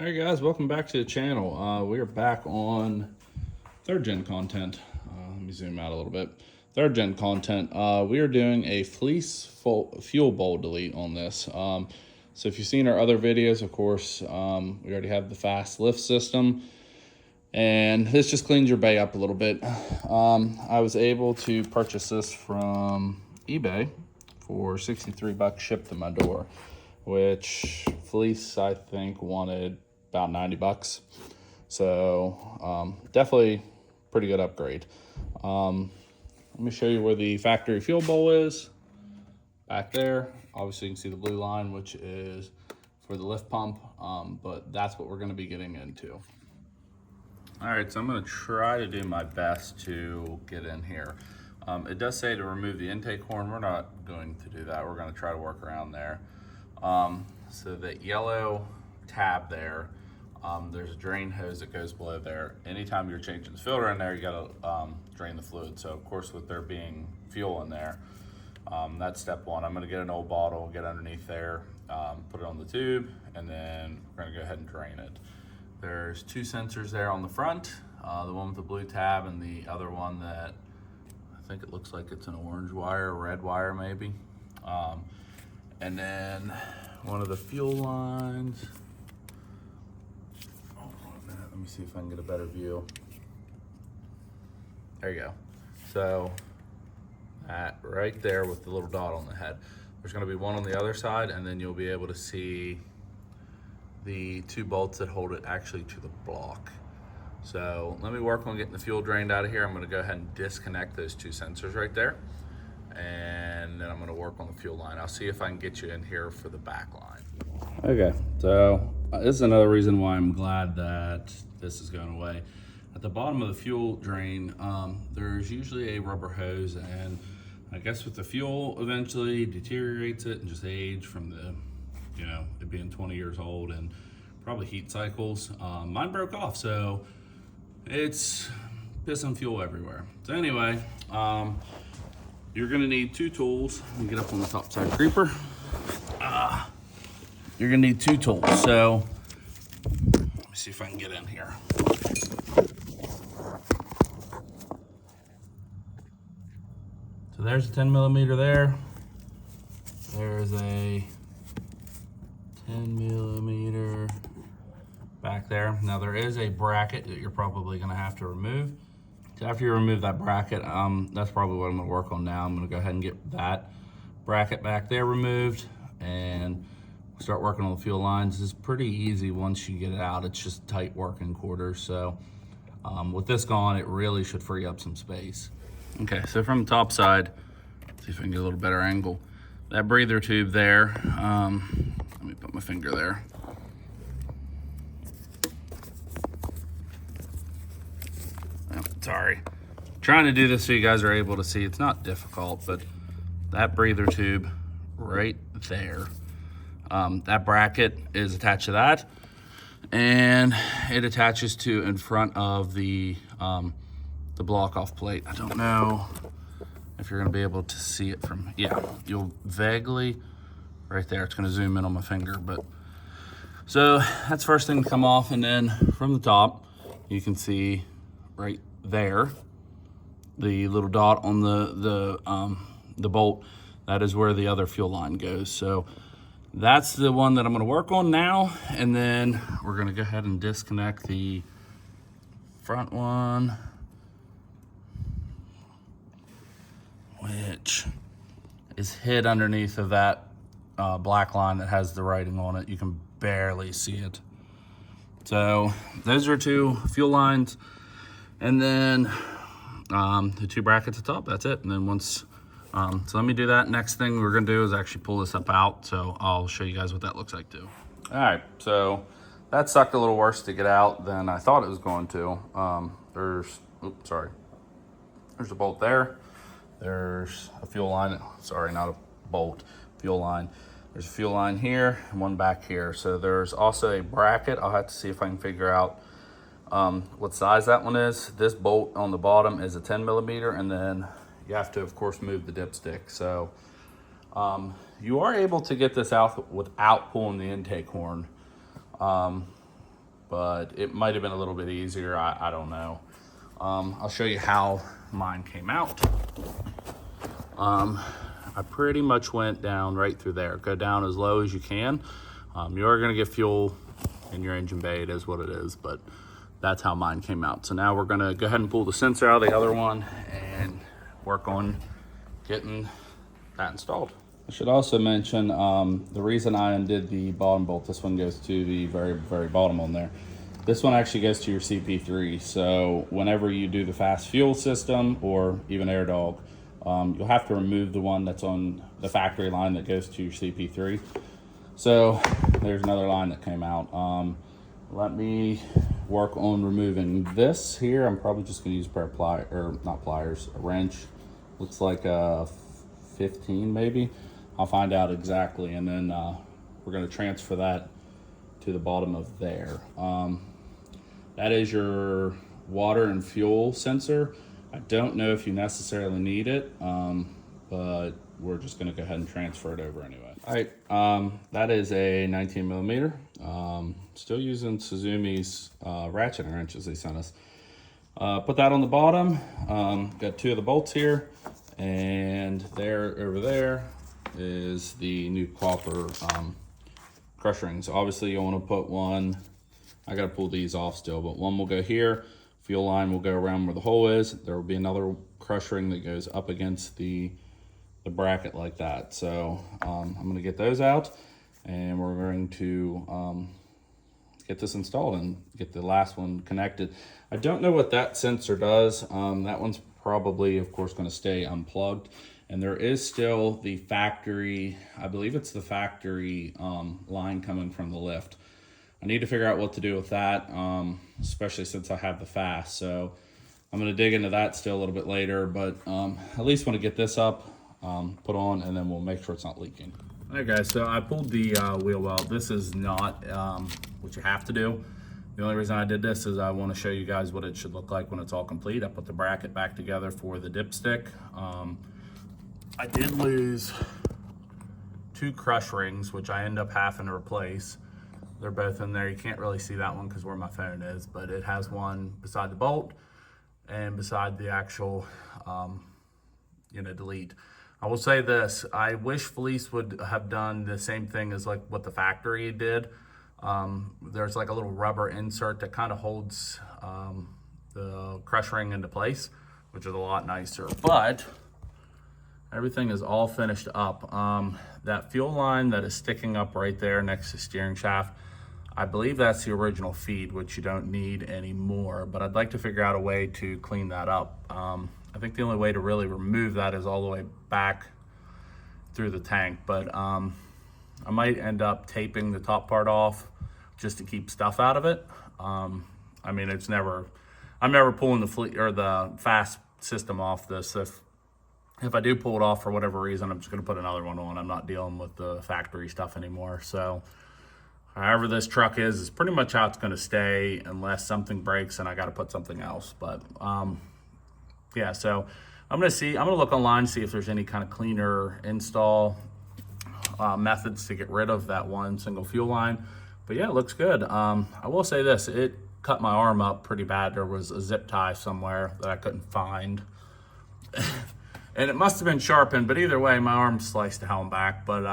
Hey guys, welcome back to the channel. We are back on third gen content. Let me zoom out a little bit. Third gen content. We are doing a fuel bowl delete on this. So if you've seen our other videos, of course, we already have the fast lift system, and this just cleans your bay up a little bit. I was able to purchase this from eBay for 63 bucks shipped to my door, which Felice, I think, wanted about 90 bucks. So definitely pretty good upgrade. Let me show you where the factory fuel bowl is. Back there, obviously you can see the blue line, which is for the lift pump, but that's what we're gonna be getting into. All right, so I'm gonna try to do my best to get in here. It does say to remove the intake horn. We're not going to do that. We're gonna try to work around there. So the yellow tab there, there's a drain hose that goes below there. Anytime you're changing the filter in there, you gotta drain the fluid. So of course, with there being fuel in there, that's step one. I'm gonna get an old bottle, get underneath there, put it on the tube, and then we're gonna go ahead and drain it. There's two sensors there on the front, the one with the blue tab and the other one that I think it looks like it's an orange wire, red wire maybe. And then one of the fuel lines. Hold on a minute, let me see if I can get a better view. There you go. So that right there with the little dot on the head. There's gonna be one on the other side, and then you'll be able to see the two bolts that hold it actually to the block. So let me work on getting the fuel drained out of here. I'm gonna go ahead and disconnect those two sensors right there, and then I'm gonna work on the fuel line. I'll see if I can get you in here for the back line. Okay, so this is another reason why I'm glad that this is going away. At the bottom of the fuel drain, there's usually a rubber hose, and I guess with the fuel eventually deteriorates it and just age from the, it being 20 years old and probably heat cycles. Mine broke off, so it's pissing fuel everywhere. So anyway, you're gonna need two tools. Let me get up on the top side creeper. You're gonna need two tools. So let me see if I can get in here. So there's a 10 millimeter there. There's a 10 millimeter back there. Now there is a bracket that you're probably gonna have to remove. So after you remove that bracket, that's probably what I'm gonna work on now. I'm gonna go ahead and get that bracket back there removed and start working on the fuel lines. It's pretty easy once you get it out. It's just tight working quarters. So with this gone, it really should free up some space. Okay, so from the top side, let's see if I can get a little better angle. That breather tube there, let me put my finger there. Oh, sorry. Trying to do this so you guys are able to see. It's not difficult, but that breather tube right there, that bracket is attached to that, and it attaches to in front of the block off plate. I don't know if you're gonna be able to see it from, yeah, you'll vaguely, right there, it's gonna zoom in on my finger, but, so that's first thing to come off, and then from the top, you can see right there, the little dot on the bolt, that is where the other fuel line goes. So that's the one that I'm gonna work on now, and then we're gonna go ahead and disconnect the front one, which is hid underneath of that black line that has the writing on it. You can barely see it. So those are two fuel lines, and then the two brackets at the top, that's it. And then once, so let me do that. Next thing we're gonna do is actually pull this up out. So I'll show you guys what that looks like too. All right, so that sucked a little worse to get out than I thought it was going to. There's a bolt there. There's a fuel line, sorry, not a bolt, fuel line. There's a fuel line here and one back here. So there's also a bracket. I'll have to see if I can figure out what size that one is. This bolt on the bottom is a 10 millimeter, and then you have to, of course, move the dipstick. So you are able to get this out without pulling the intake horn. but it might have been a little bit easier. I don't know. I'll show you how mine came out. I pretty much went down right through there. Go down as low as you can. You are gonna get fuel in your engine bay, it is what it is, but that's how mine came out. So now we're gonna go ahead and pull the sensor out of the other one and work on getting that installed. I should also mention the reason I undid the bottom bolt, this one goes to the very, very bottom on there. This one actually goes to your CP3. So whenever you do the fast fuel system or even AirDog, you'll have to remove the one that's on the factory line that goes to your CP3. So there's another line that came out. Let me work on removing this here. I'm probably just gonna use a pair of pliers, or not pliers, a wrench. Looks like a 15 maybe. I'll find out exactly, and then we're gonna transfer that to the bottom of there. That is your water and fuel sensor. I don't know if you necessarily need it, but we're just gonna go ahead and transfer it over anyway. All right, that is a 19 millimeter. Still using Suzumi's ratcheting wrenches they sent us. Put that on the bottom. Got two of the bolts here, and there over there is the new copper crush rings. Obviously you want to put one, I got to pull these off still, but one will go here. Fuel line will go around where the hole is. There will be another crush ring that goes up against the bracket like that. So I'm going to get those out, and we're going to get this installed and get the last one connected. I don't know what that sensor does. That one's probably, of course, going to stay unplugged. And there is still the factory, I believe it's the factory line coming from the lift. I need to figure out what to do with that, especially since I have the fast. So I'm gonna dig into that still a little bit later, but at least want to get this up, put on, and then we'll make sure it's not leaking. All right guys, so I pulled the wheel well. This is not what you have to do. The only reason I did this is I want to show you guys what it should look like when it's all complete. I put the bracket back together for the dipstick. I did lose two crush rings, which I end up having to replace. They're both in there. You can't really see that one because where my phone is, but it has one beside the bolt and beside the actual, delete. I will say this, I wish Fleece would have done the same thing as like what the factory did. There's like a little rubber insert that kind of holds the crush ring into place, which is a lot nicer, but everything is all finished up. That fuel line that is sticking up right there next to the steering shaft, I believe that's the original feed, which you don't need anymore, but I'd like to figure out a way to clean that up. I think the only way to really remove that is all the way back through the tank, but I might end up taping the top part off just to keep stuff out of it. I mean, I'm never pulling the fleet or the fast system off this. If I do pull it off for whatever reason, I'm just gonna put another one on. I'm not dealing with the factory stuff anymore. So however this truck is pretty much how it's gonna stay unless something breaks and I gotta put something else. But yeah, so I'm gonna look online, see if there's any kind of cleaner install methods to get rid of that one single fuel line. But yeah, it looks good. I will say this, it cut my arm up pretty bad. There was a zip tie somewhere that I couldn't find. And it must have been sharpened, but either way, my arm sliced the helm back. But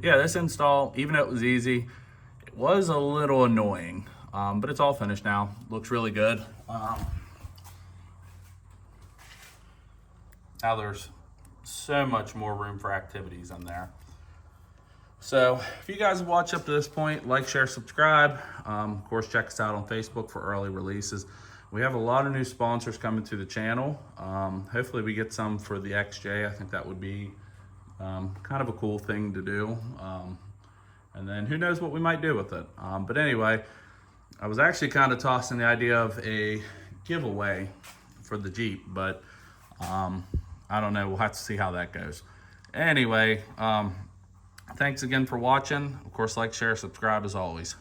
yeah, this install, even though it was easy, it was a little annoying, but it's all finished now. Looks really good. Now there's so much more room for activities in there. So if you guys have watched up to this point, like, share, subscribe. Of course, check us out on Facebook for early releases. We have a lot of new sponsors coming to the channel. Hopefully we get some for the XJ. I think that would be kind of a cool thing to do. And then who knows what we might do with it. But anyway, I was actually kind of tossing the idea of a giveaway for the Jeep, but I don't know, we'll have to see how that goes. Anyway, thanks again for watching. Of course, like, share, subscribe as always.